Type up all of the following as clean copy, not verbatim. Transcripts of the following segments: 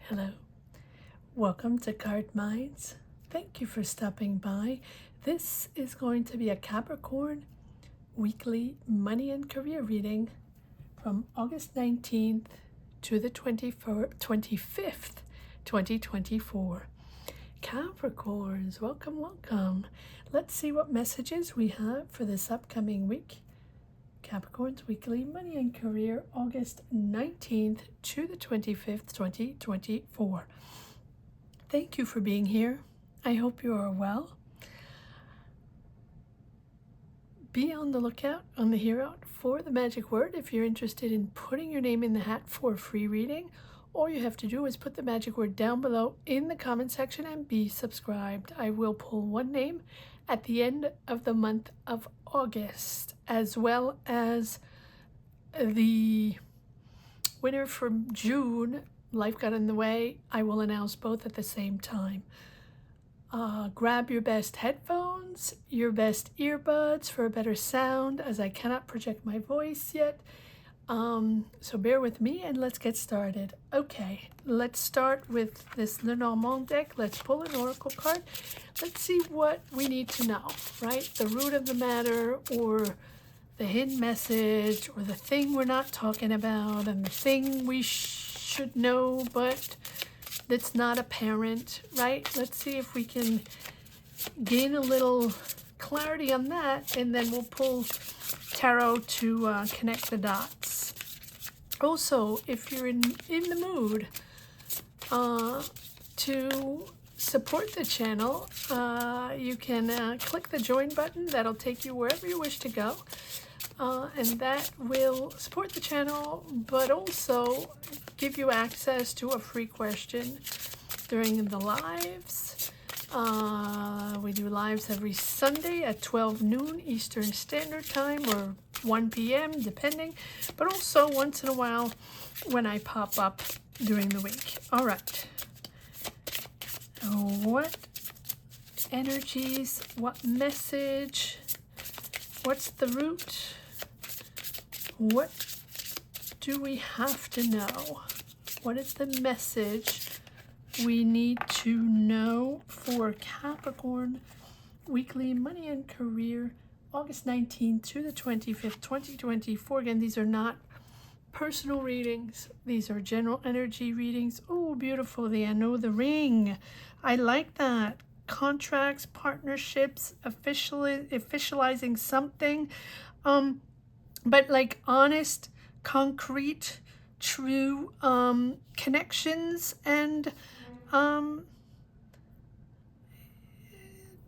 Hello, welcome to Cardminds. Thank you for stopping by. This is going to be a Capricorn weekly money and career reading from August 19th to the 25th, 2024. Capricorns, welcome, welcome. Let's see what messages we have for this upcoming week. Capricorn's weekly money and career, August 19th to the 25th, 2024. Thank you for being here. I hope you are well. Be on the lookout, on the hear out for the magic word if you're interested in putting your name in the hat for a free reading. All you have to do is put the magic word down below in the comment section and be subscribed. I will pull one name at the end of the month of August, as well as the winner from June. Life got in the way. I will announce both at the same time. Grab your best headphones, your best earbuds for a better sound, as I cannot project my voice yet. So bear with me and let's get started. Okay, let's start with this Lenormand deck. Let's pull an oracle card. Let's see what we need to know, right? The root of the matter, or the hidden message, or the thing we're not talking about, and the thing we should know but that's not apparent, right? Let's see if we can gain a little clarity on that, and then we'll pull tarot to connect the dots. Also, if you're in the mood to support the channel, you can click the join button. That'll take you wherever you wish to go, and that will support the channel, but also give you access to a free question during the lives. We do lives every Sunday at 12 noon Eastern Standard Time, or 1 p.m. depending, but also once in a while when I pop up during the week. All right. What energies, what message, what's the root? What do we have to know? What is the message we need to know for Capricorn weekly money and career, August 19th to the 25th, 2024. Again, these are not personal readings. These are general energy readings. Oh, beautiful. The Anneau of the Ring. I like that. Contracts, partnerships, officializing something. But like honest, concrete, true connections and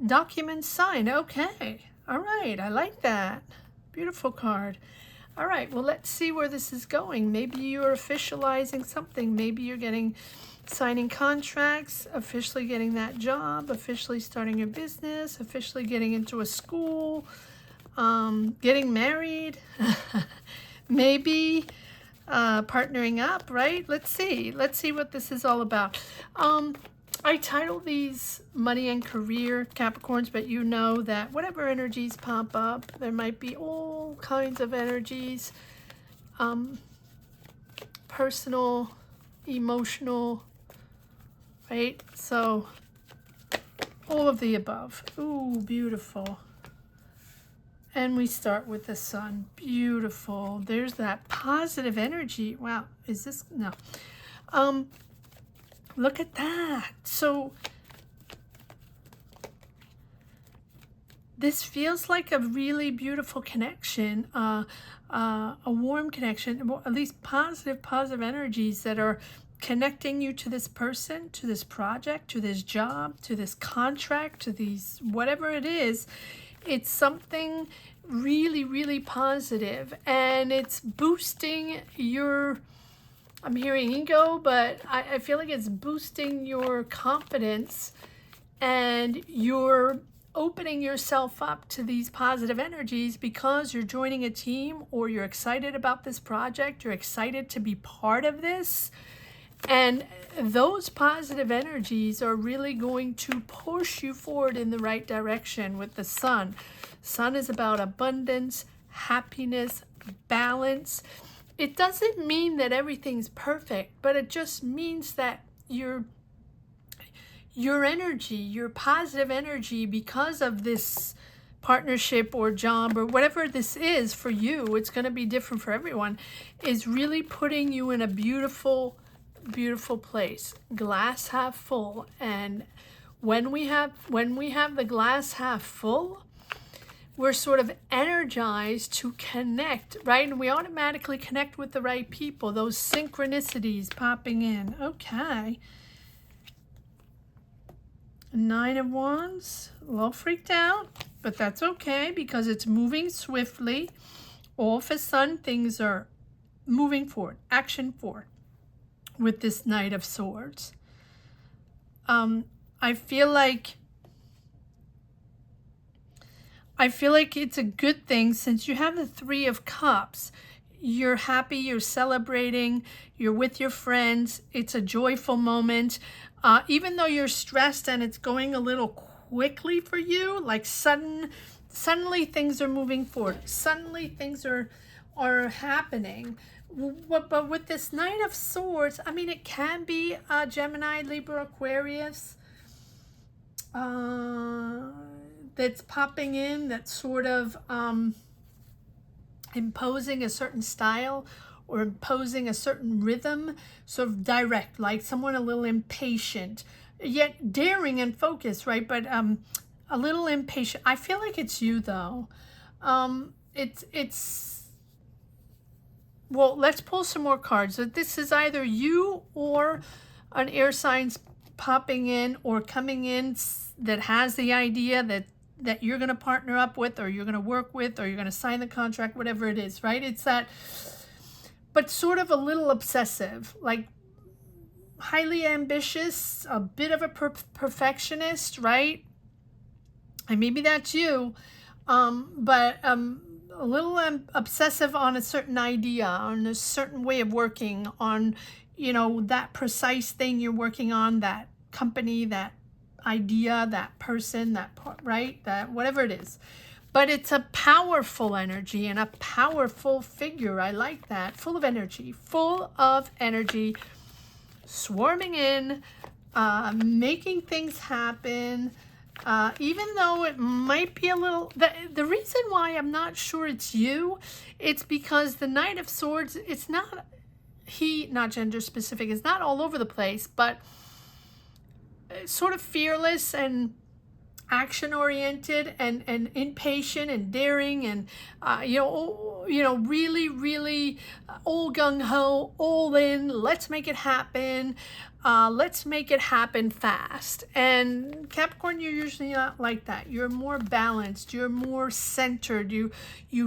documents signed. Okay. All right. I like that. Beautiful card. All right. Well, let's see where this is going. Maybe you're officializing something. Maybe you're signing contracts, officially getting that job, officially starting your business, officially getting into a school, getting married, maybe partnering up, right? Let's see what this is all about. I title these money and career, Capricorns, but you know that whatever energies pop up, there might be all kinds of energies, personal, emotional, right? So all of the above. Ooh, beautiful. And we start with the sun. Beautiful. There's that positive energy. Wow. Is this? No. Look at that. So this feels like a really beautiful connection, a warm connection, at least positive energies that are connecting you to this person, to this project, to this job, to this contract, to these, whatever it is. It's something really, really positive, and it's boosting your, I'm hearing ego, but I feel like it's boosting your confidence, and you're opening yourself up to these positive energies because you're joining a team, or you're excited about this project, you're excited to be part of this. And those positive energies are really going to push you forward in the right direction with the sun. Sun is about abundance, happiness, balance. It doesn't mean that everything's perfect, but it just means that your energy, your positive energy, because of this partnership or job or whatever this is for you, it's going to be different for everyone, is really putting you in a beautiful, beautiful place. Glass half full. And when we have the glass half full, we're sort of energized to connect, right? And we automatically connect with the right people, those synchronicities popping in. Okay. Nine of Wands, a little freaked out, but that's okay because it's moving swiftly. All of a sudden, things are moving forward, action forward with this Knight of Swords. I feel like it's a good thing since you have the Three of Cups. You're happy, you're celebrating, you're with your friends. It's a joyful moment. Even though you're stressed and it's going a little quickly for you, like suddenly things are moving forward. Suddenly things are happening. But with this Knight of Swords, I mean, it can be Gemini, Libra, Aquarius that's popping in, that's sort of imposing a certain style or imposing a certain rhythm, sort of direct, like someone a little impatient, yet daring and focused, right? But a little impatient. I feel like it's you, though. Well, let's pull some more cards. So this is either you or an air signs popping in or coming in that has the idea that you're going to partner up with, or you're going to work with, or you're going to sign the contract, whatever it is, right? It's that, but sort of a little obsessive, like highly ambitious, a bit of a perfectionist, right? And maybe that's you, but a little obsessive on a certain idea, on a certain way of working, on, you know, that precise thing you're working on, that company, that idea, that person, that part, right? That whatever it is. But it's a powerful energy and a powerful figure. I like that. Full of energy, swarming in, making things happen. Even though it might be a little, the reason why I'm not sure it's you, it's because the Knight of Swords, it's not gender specific, it's not all over the place, but sort of fearless and action oriented and impatient and daring and really all gung-ho, all in, let's make it happen. Let's make it happen fast. And Capricorn, you're usually not like that. You're more balanced, you're more centered, you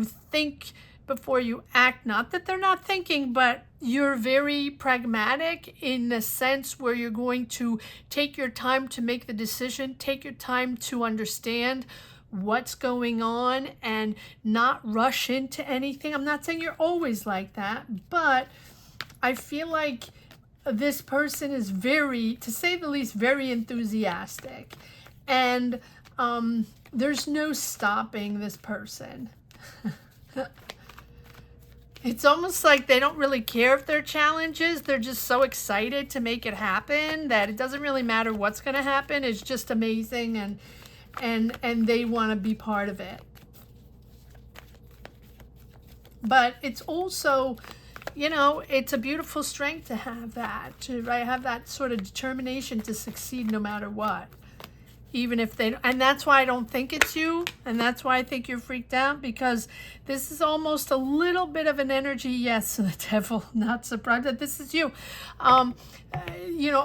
think before you act. Not that they're not thinking, but you're very pragmatic in the sense where you're going to take your time to make the decision, take your time to understand what's going on and not rush into anything. I'm not saying you're always like that, but I feel like this person is very, to say the least, very enthusiastic. And there's no stopping this person. It's almost like they don't really care if there are challenges. They're just so excited to make it happen that it doesn't really matter what's going to happen. It's just amazing, and they want to be part of it. But it's also, it's a beautiful strength to have that, to have that sort of determination to succeed no matter what. Even if they, and that's why I don't think it's you, and that's why I think you're freaked out, because this is almost a little bit of an energy. Yes, the devil, not surprised that this is you. A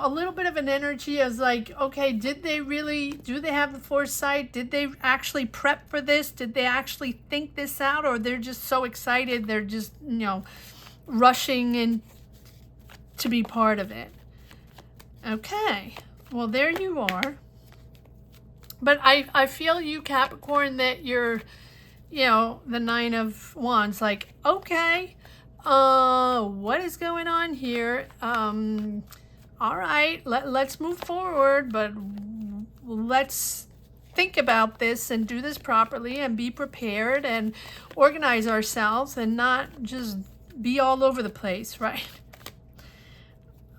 little bit of an energy as like, okay, do they have the foresight? Did they actually prep for this? Did they actually think this out? Or they're just so excited, they're just, rushing in to be part of it. Okay, well, there you are. But I feel you, Capricorn, that you're, the Nine of Wands, like, okay, what is going on here? All right, let's move forward, but let's think about this and do this properly and be prepared and organize ourselves and not just be all over the place, right?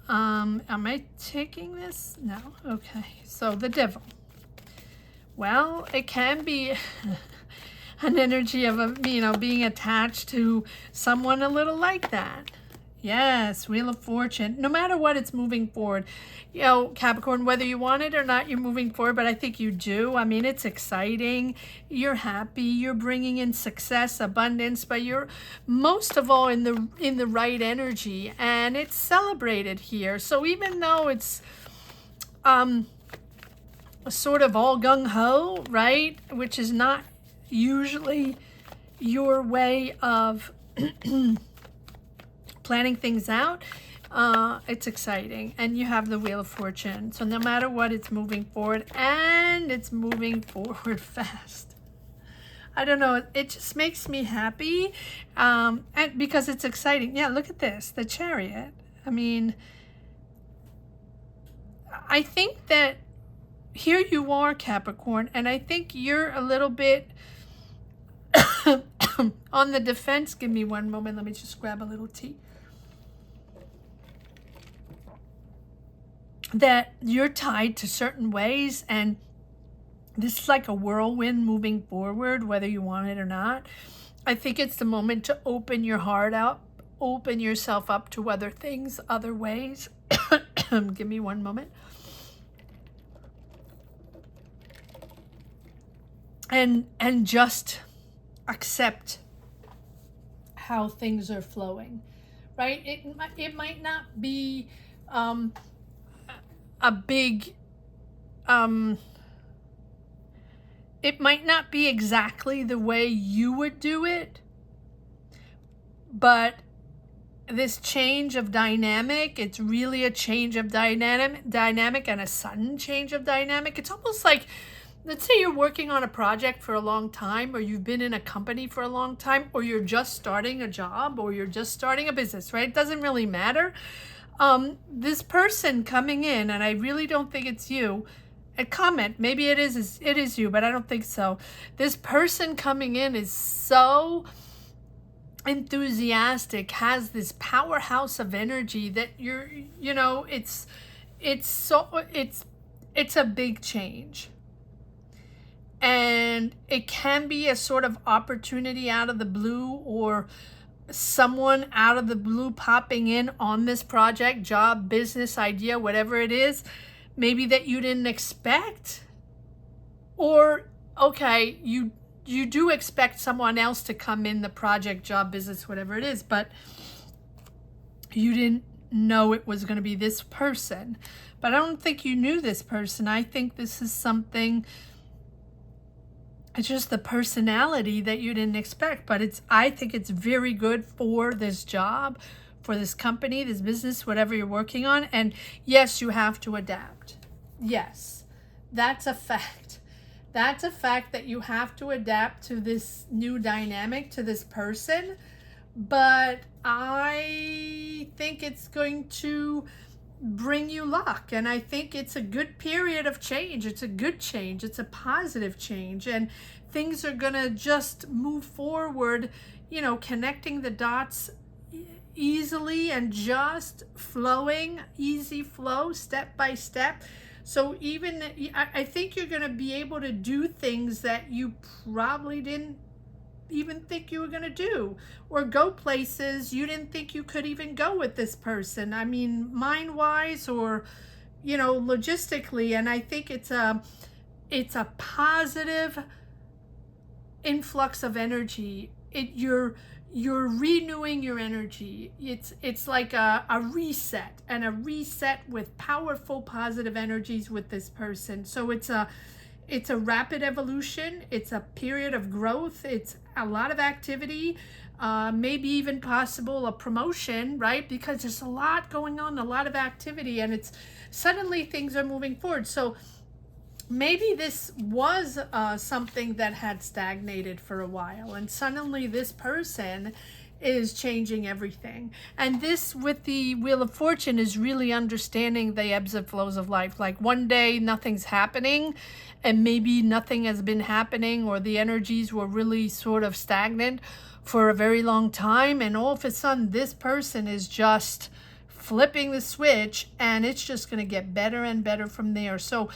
Am I taking this? No. Okay. So the devil. Well, it can be an energy of, being attached to someone a little like that. Yes, Wheel of Fortune. No matter what, it's moving forward. Capricorn, whether you want it or not, you're moving forward, but I think you do. I mean, it's exciting. You're happy. You're bringing in success, abundance, but you're most of all in the right energy, and it's celebrated here. So even though it's sort of all gung-ho, right, which is not usually your way of planning things out, it's exciting, and you have the Wheel of Fortune. So no matter what, it's moving forward, and it's moving forward fast. I don't know, it just makes me happy, and because it's exciting. Yeah, look at this, the Chariot. I mean, I think that here you are, Capricorn, and I think you're a little bit on the defense. Give me one moment. Let me just grab a little tea. That you're tied to certain ways, and this is like a whirlwind moving forward, whether you want it or not. I think it's the moment to open your heart up, open yourself up to other things, other ways. Give me one moment. And just accept how things are flowing, right? It might not be a big, it might not be exactly the way you would do it, but this change of dynamic, it's really a change of dynamic and a sudden change of dynamic. It's almost like, let's say you're working on a project for a long time, or you've been in a company for a long time, or you're just starting a job, or you're just starting a business, right? It doesn't really matter. This person coming in, and I really don't think it's you, and comment, maybe it is you, but I don't think so. This person coming in is so enthusiastic, has this powerhouse of energy that it's a big change. And it can be a sort of opportunity out of the blue, or someone out of the blue popping in on this project, job, business, idea, whatever it is, maybe that you didn't expect. Or, okay, you do expect someone else to come in the project, job, business, whatever it is, but you didn't know it was going to be this person. But I don't think you knew this person. I think this is something, it's just the personality that you didn't expect, but I think it's very good for this job, for this company, this business, whatever you're working on. And yes, you have to adapt. Yes, that's a fact. That's a fact that you have to adapt to this new dynamic, to this person. But I think it's going to bring you luck, and I think it's a good period of change. It's a good change. It's a positive change, and things are gonna just move forward, connecting the dots easily and just flowing, easy flow, step by step. So even I think you're gonna be able to do things that you probably didn't even think you were going to do, or go places you didn't think you could even go with this person. I mean, mind-wise, or logistically. And I think it's a positive influx of energy. You're renewing your energy. It's like a reset, and a reset with powerful positive energies with this person. So it's a rapid evolution. It's a period of growth. It's a lot of activity, maybe even possible a promotion, right? Because there's a lot going on, a lot of activity, and it's suddenly things are moving forward. So maybe this was something that had stagnated for a while, and suddenly this person is changing everything. And this, with the Wheel of Fortune, is really understanding the ebbs and flows of life. Like one day nothing's happening, and maybe nothing has been happening, or the energies were really sort of stagnant for a very long time, and all of a sudden this person is just flipping the switch, and it's just going to get better and better from there. So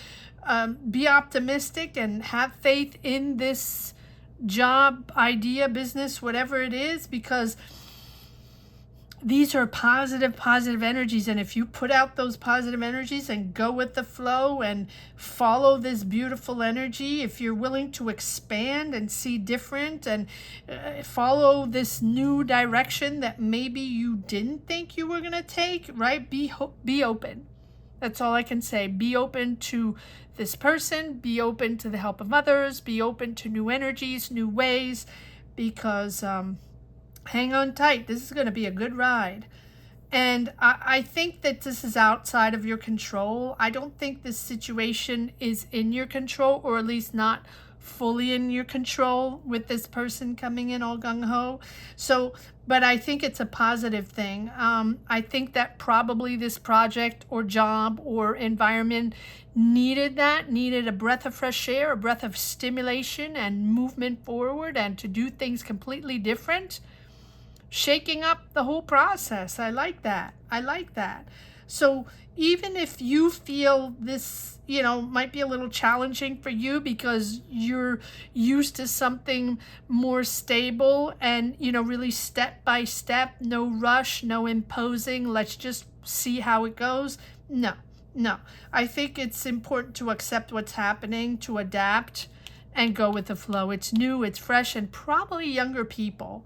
be optimistic and have faith in this job, idea, business, whatever it is, because these are positive energies. And if you put out those positive energies and go with the flow and follow this beautiful energy, if you're willing to expand and see different and follow this new direction that maybe you didn't think you were going to take, right? Be open. That's all I can say. Be open to this person. Be open to the help of others. Be open to new energies, new ways, because hang on tight. This is going to be a good ride. And I think that this is outside of your control. I don't think this situation is in your control, or at least not fully in your control with this person coming in all gung-ho. So, but I think it's a positive thing. I think that probably this project or job or environment needed a breath of fresh air, a breath of stimulation and movement forward, and to do things completely different. Shaking up the whole process. I like that. So even if you feel this, might be a little challenging for you because you're used to something more stable and, really step by step, no rush, no imposing, let's just see how it goes. No. I think it's important to accept what's happening, to adapt and go with the flow. It's new, it's fresh, and probably younger people.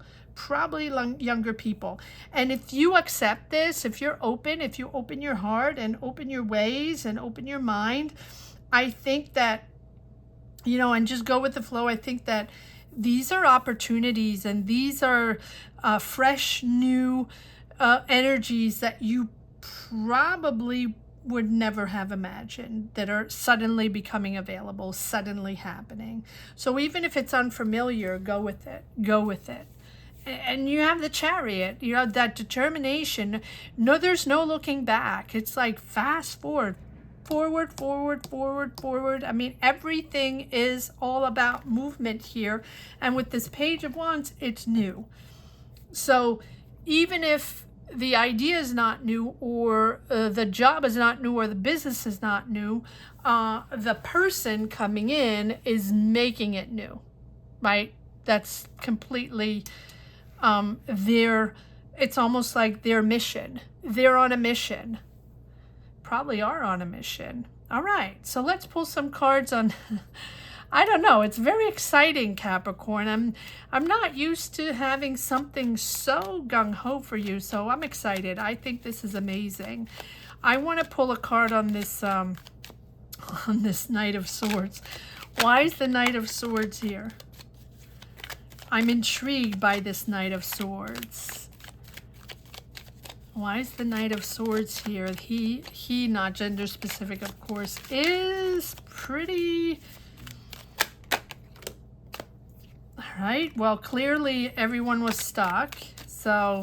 And if you accept this, if you open your heart and open your ways and open your mind, I think that, and just go with the flow, I think that these are opportunities and these are fresh, new energies that you probably would never have imagined, that are suddenly becoming available, suddenly happening. So even if it's unfamiliar, go with it. And you have the Chariot, that determination. No, there's no looking back. It's like fast forward. I mean, everything is all about movement here. And with this Page of Wands, it's new. So even if the idea is not new, or the job is not new, or the business is not new, the person coming in is making it new, right? That's completely... it's almost like their mission. They're on a mission. Probably are on a mission. All right, so let's pull some cards on... I don't know. It's very exciting, Capricorn. I'm not used to having something so gung-ho for you, so I'm excited. I think this is amazing. I want to pull a card on this Knight of Swords. Why is the Knight of Swords here? I'm intrigued by this Knight of Swords. Why is the Knight of Swords here? He, not gender specific, of course, is pretty... All right, well, clearly everyone was stuck, so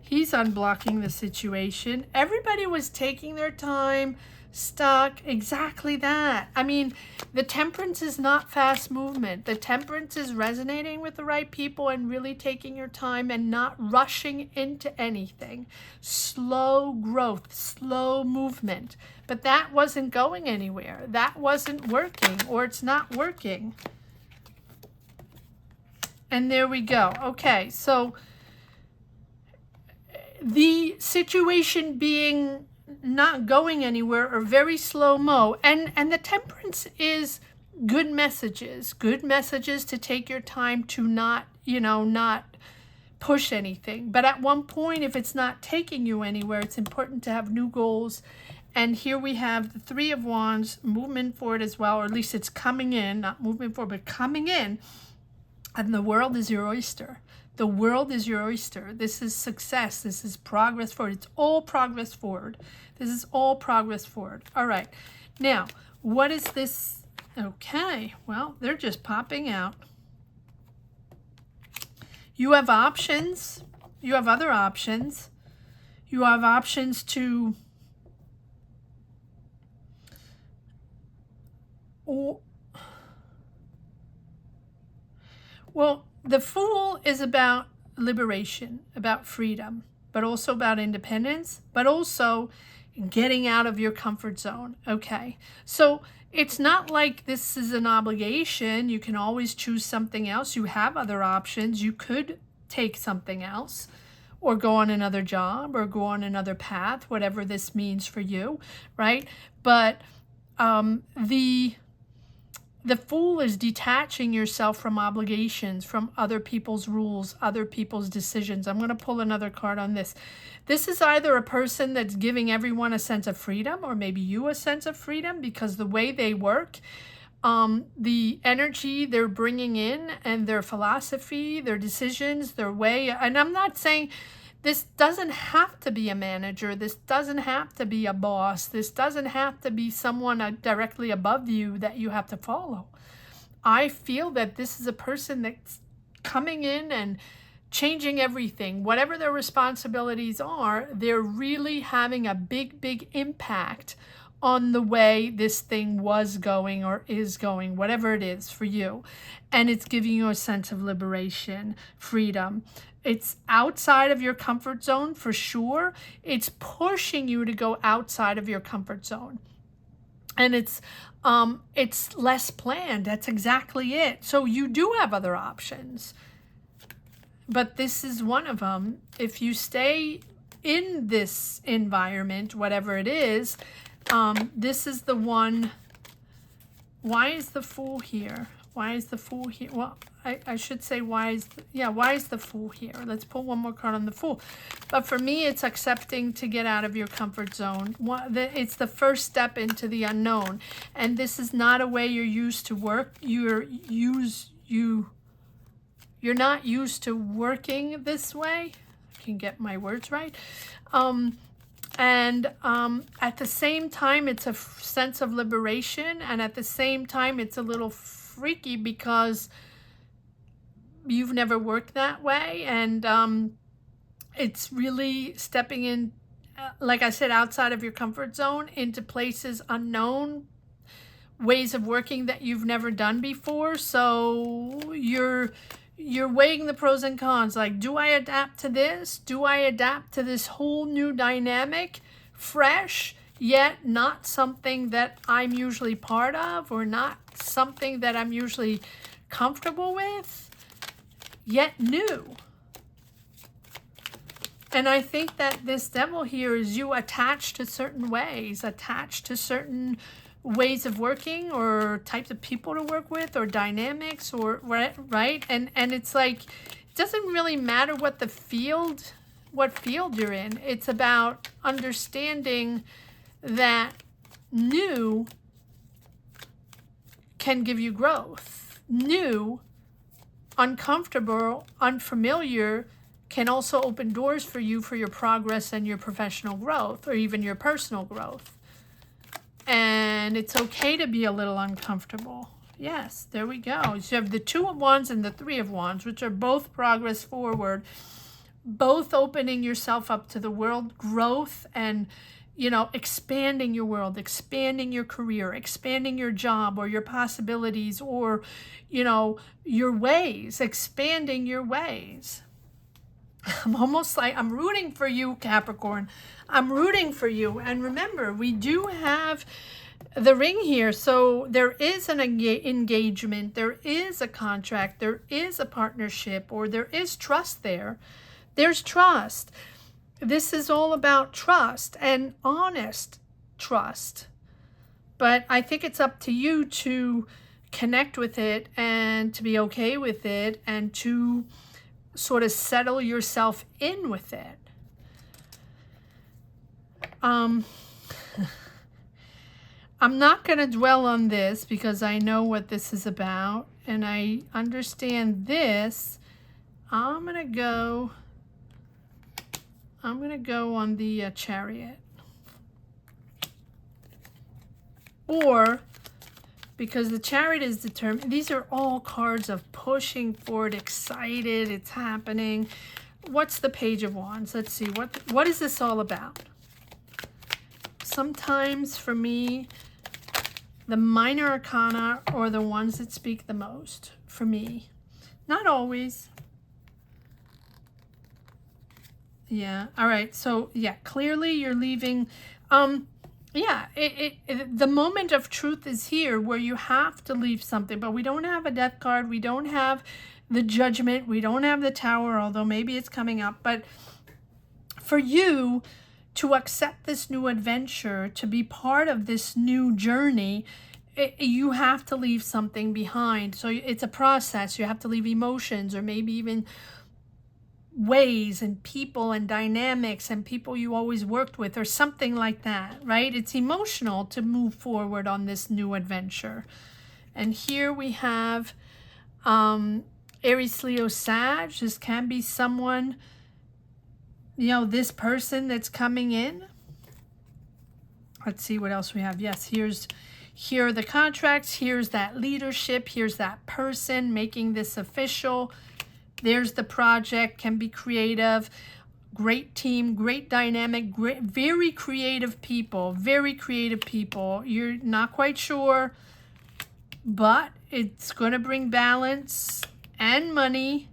he's unblocking the situation. Everybody was taking their time, stuck, exactly that. I mean, the Temperance is not fast movement. The Temperance is resonating with the right people and really taking your time and not rushing into anything. Slow growth, slow movement. But that wasn't going anywhere. That wasn't working, or it's not working. And there we go. Okay, so the situation being not going anywhere, or very slow-mo, and the Temperance is good messages to take your time, to not push anything. But at one point, if it's not taking you anywhere, it's important to have new goals. And here we have the Three of Wands, movement forward as well, or at least it's coming in, not movement forward, but coming in. And the world is your oyster. The world is your oyster. This is success. This is progress forward. It's all progress forward. This is all progress forward. All right. Now, what is this? Okay. Well, they're just popping out. You have options. You have other options. You have options to... Well, the Fool is about liberation, about freedom. but also about independence, but also getting out of your comfort zone. Okay, so it's not like this is an obligation. You can always choose something else. You have other options. You could take something else, or go on another job, or go on another path, whatever this means for you, right? But the Fool is detaching yourself from obligations, from other people's rules, other people's decisions. I'm going to pull another card on this. This is either a person that's giving everyone a sense of freedom, or maybe you a sense of freedom, because the way they work, the energy they're bringing in, and their philosophy, their decisions, their way. And I'm not saying this doesn't have to be a manager. This doesn't have to be a boss. This doesn't have to be someone directly above you that you have to follow. I feel that this is a person that's coming in and changing everything. Whatever their responsibilities are, they're really having a big, big impact on the way this thing was going or is going, whatever it is for you. And it's giving you a sense of liberation, freedom. It's outside of your comfort zone for sure. It's pushing you to go outside of your comfort zone. And it's less planned. That's exactly it. So you do have other options. But this is one of them. If you stay in this environment, whatever it is, this is the one. Why is the Fool here? Why is the Fool here? Well, I should say why is the Fool here? Let's pull one more card on the Fool. But for me, it's accepting to get out of your comfort zone. It's the first step into the unknown. And this is not a way you're used to work. You're not used to working this way. I can get my words right. And at the same time, it's a sense of liberation. And at the same time, it's a little freaky because you've never worked that way. And it's really stepping in, like I said, outside of your comfort zone into places unknown, ways of working that you've never done before. So you're weighing the pros and cons. Like, do I adapt to this? Do I adapt to this whole new dynamic, fresh, yet not something that I'm usually part of, or not something that I'm usually comfortable with, yet new? And I think that this Devil here is you attached to certain ways, attached to certain ways of working, or types of people to work with, or dynamics, or right? And it's like, it doesn't really matter what field you're in. It's about understanding that new can give you growth. New, uncomfortable, unfamiliar can also open doors for you for your progress and your professional growth, or even your personal growth. And it's okay to be a little uncomfortable. Yes, there we go. So you have the Two of Wands and the Three of Wands, which are both progress forward, both opening yourself up to the world, growth, and, expanding your world, expanding your career, expanding your job, or your possibilities, or, your ways, expanding your ways. I'm almost like, I'm rooting for you, Capricorn. I'm rooting for you. And remember, we do have the ring here. So there is an engagement. There is a contract. There is a partnership, or there is trust there. There's trust. This is all about trust, and honest trust. But I think it's up to you to connect with it, and to be okay with it, and to sort of settle yourself in with it. I'm not going to dwell on this because I know what this is about, and I understand this. I'm going to go on the Chariot. Or, because the Chariot is determined, these are all cards of pushing forward, excited, it's happening. What's the Page of Wands? Let's see, what is this all about? Sometimes for me, the minor arcana are the ones that speak the most for me. Not always. Yeah. All right. So yeah, clearly you're leaving. Yeah, the moment of truth is here where you have to leave something, but we don't have a death card. We don't have the judgment. We don't have the tower, although maybe it's coming up. But for you to accept this new adventure, to be part of this new journey, you have to leave something behind. So it's a process. You have to leave emotions, or maybe even ways and people and dynamics and people you always worked with, or something like that, right? It's emotional to move forward on this new adventure. And here we have Aries, Leo, Sag. This can be someone, you know, this person that's coming in. Let's see what else we have. Yes, here are the contracts. Here's that leadership. Here's that person making this official. There's the project, can be creative, great team, great dynamic, great, very creative people, very creative people. You're not quite sure, but it's going to bring balance and money,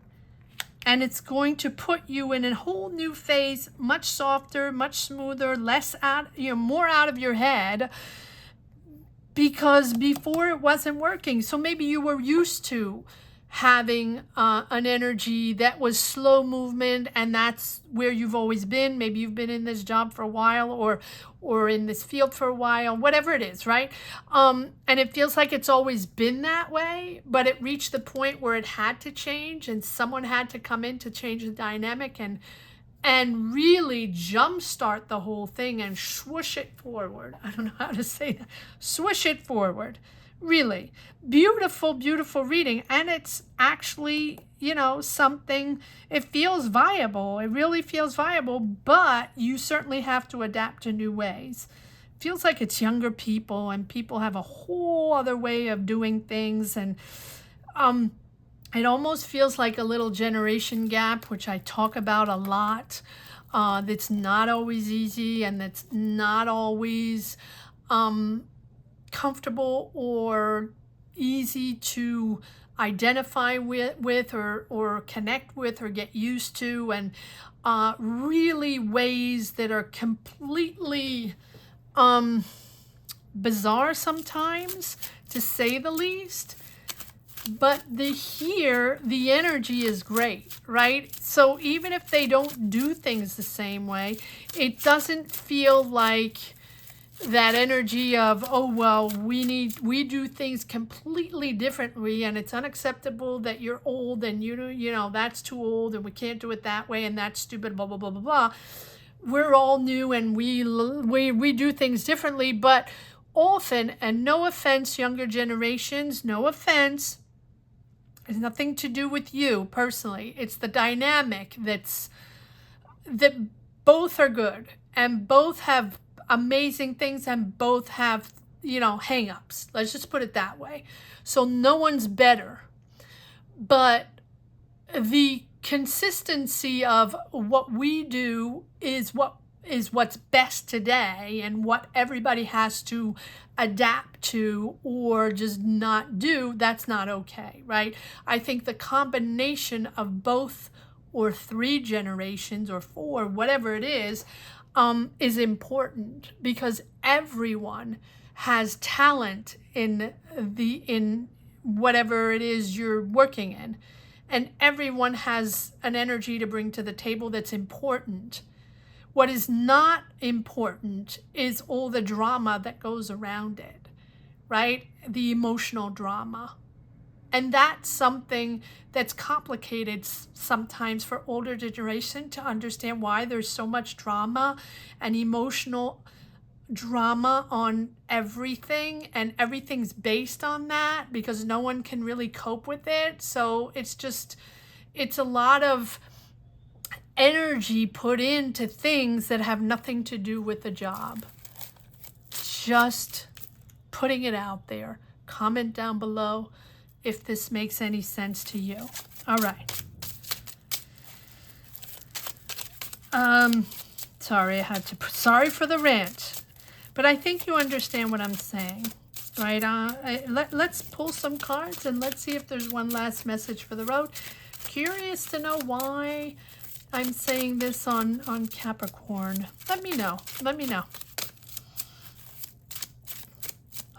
and it's going to put you in a whole new phase, much softer, much smoother, less out, you know, more out of your head, because before it wasn't working. So maybe you were used to having an energy that was slow movement, and that's where you've always been. Maybe you've been in this job for a while, or in this field for a while, whatever it is, right? And it feels like it's always been that way, but it reached the point where it had to change, and someone had to come in to change the dynamic and really jumpstart the whole thing and swoosh it forward. I don't know how to say that. Swoosh it forward. Really beautiful, beautiful reading. And it's actually, you know, something, it feels viable. It really feels viable, but you certainly have to adapt to new ways. It feels like it's younger people, and people have a whole other way of doing things. And it almost feels like a little generation gap, which I talk about a lot. That's not always easy, and that's not always comfortable or easy to identify with or connect with or get used to, and really ways that are completely bizarre sometimes, to say the least. But the energy is great, right? So even if they don't do things the same way, it doesn't feel like that energy of, oh, well, we do things completely differently, and it's unacceptable that you're old, and you know that's too old, and we can't do it that way, and that's stupid, blah blah blah blah blah. We're all new, and we do things differently. But often, and no offense, younger generations, no offense, it's nothing to do with you personally. It's the dynamic that both are good, and both have amazing things, and both have, you know, hang-ups. Let's just put it that way. So no one's better, but the consistency of what we do is what's best today, and what everybody has to adapt to or just not do, that's not okay, right? I think the combination of both, or 3 generations, or 4, whatever it is important, because everyone has talent in whatever it is you're working in, and everyone has an energy to bring to the table that's important. What is not important is all the drama that goes around it, right? The emotional drama. And that's something that's complicated sometimes for older generation to understand, why there's so much drama and emotional drama on everything, and everything's based on that, because no one can really cope with it. So it's a lot of energy put into things that have nothing to do with the job. Just putting it out there. Comment down below if this makes any sense to you. All right. Sorry for the rant, but I think you understand what I'm saying, right? Let's pull some cards, and let's see if there's one last message for the road. Curious to know why I'm saying this on Capricorn? Let me know. Let me know.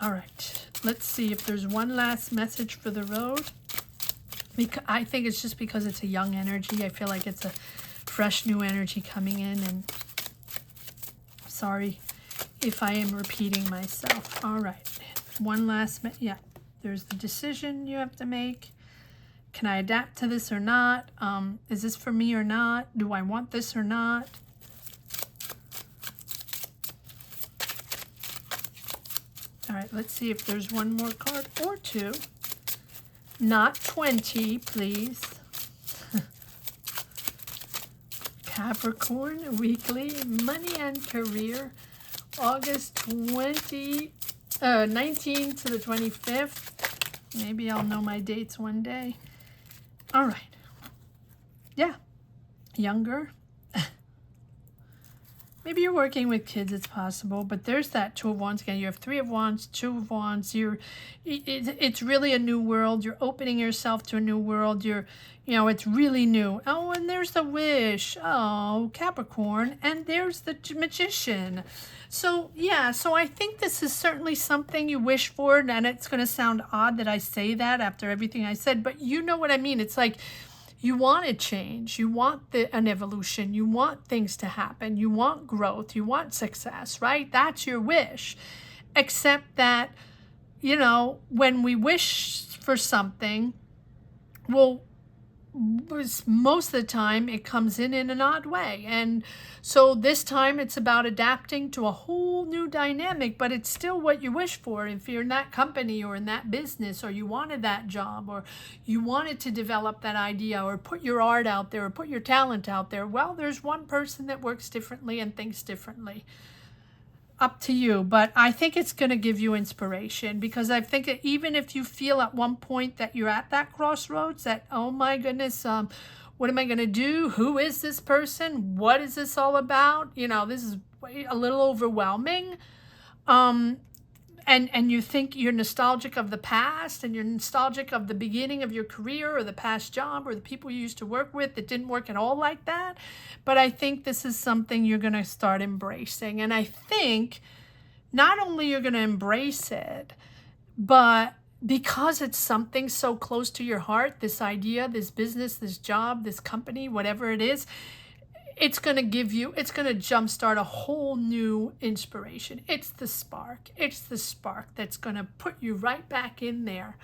All right. Let's see if there's one last message for the road. I think it's just because it's a young energy. I feel like it's a fresh new energy coming in, and sorry if I am repeating myself. All right. One last, yeah. There's the decision you have to make. Can I adapt to this or not? Is this for me or not? Do I want this or not? All right, let's see if there's one more card or two. Not 20, please. Capricorn Weekly, Money and Career, August 19 to the 25th. Maybe I'll know my dates one day. All right. Yeah. Younger. Maybe you're working with kids, it's possible, but there's that Two of Wands again. You have Three of Wands, Two of Wands. It's really a new world. You're opening yourself to a new world. It's really new. Oh, and there's the Wish. Oh, Capricorn. And there's the Magician. So, yeah, so I think this is certainly something you wish for, and it's going to sound odd that I say that after everything I said, but you know what I mean. It's like, you want a change, you want an evolution, you want things to happen, you want growth, you want success, right? That's your wish. Except that, when we wish for something, well, most of the time it comes in an odd way. And so this time it's about adapting to a whole new dynamic, but it's still what you wish for. If you're in that company or in that business, or you wanted that job, or you wanted to develop that idea, or put your art out there, or put your talent out there, well, there's one person that works differently and thinks differently. Up to you, but I think it's going to give you inspiration, because I think that even if you feel at one point that you're at that crossroads, that, oh my goodness, what am I going to do? Who is this person? What is this all about? This is a little overwhelming. And you think you're nostalgic of the past, and you're nostalgic of the beginning of your career, or the past job, or the people you used to work with that didn't work at all like that. But I think this is something you're going to start embracing. And I think not only you're going to embrace it, but because it's something so close to your heart, this idea, this business, this job, this company, whatever it is, it's going to jumpstart a whole new inspiration. It's the spark. It's the spark that's going to put you right back in there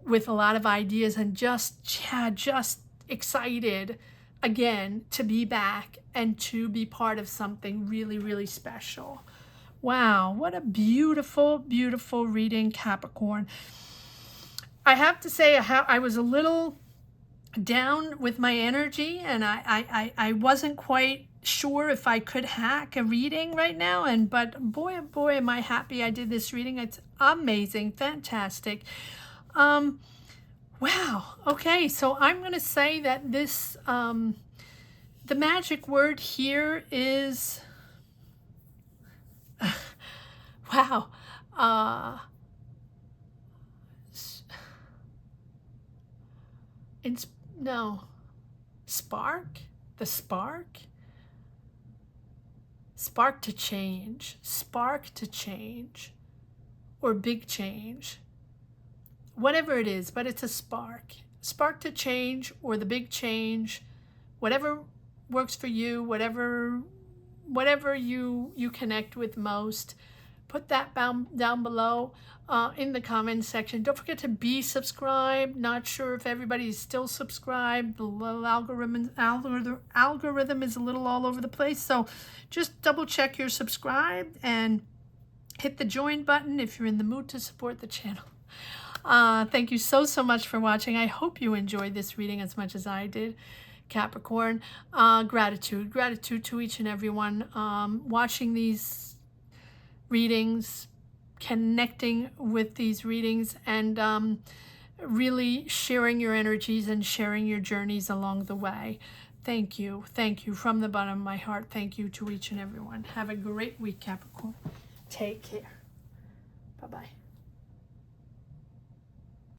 with a lot of ideas, and just excited again to be back and to be part of something really, really special. Wow, what a beautiful, beautiful reading, Capricorn. I have to say I was a little down with my energy, and I wasn't quite sure if I could hack a reading right now, but boy, oh boy, am I happy I did this reading. It's amazing, fantastic. Wow. Okay, so I'm going to say that this the magic word here is wow. Spark, the spark, spark to change, or big change, whatever it is, but it's a spark to change, or the big change, whatever works for you, whatever you connect with most. Put that down below in the comments section. Don't forget to be subscribed. Not sure if everybody's still subscribed. The algorithm is a little all over the place. So just double check you're subscribed and hit the join button if you're in the mood to support the channel. Thank you so much for watching. I hope you enjoyed this reading as much as I did, Capricorn. Gratitude to each and everyone watching these readings, connecting with these readings, and really sharing your energies and sharing your journeys along the way. Thank you from the bottom of my heart. Thank you to each and everyone. Have a great week, Capricorn. Take care.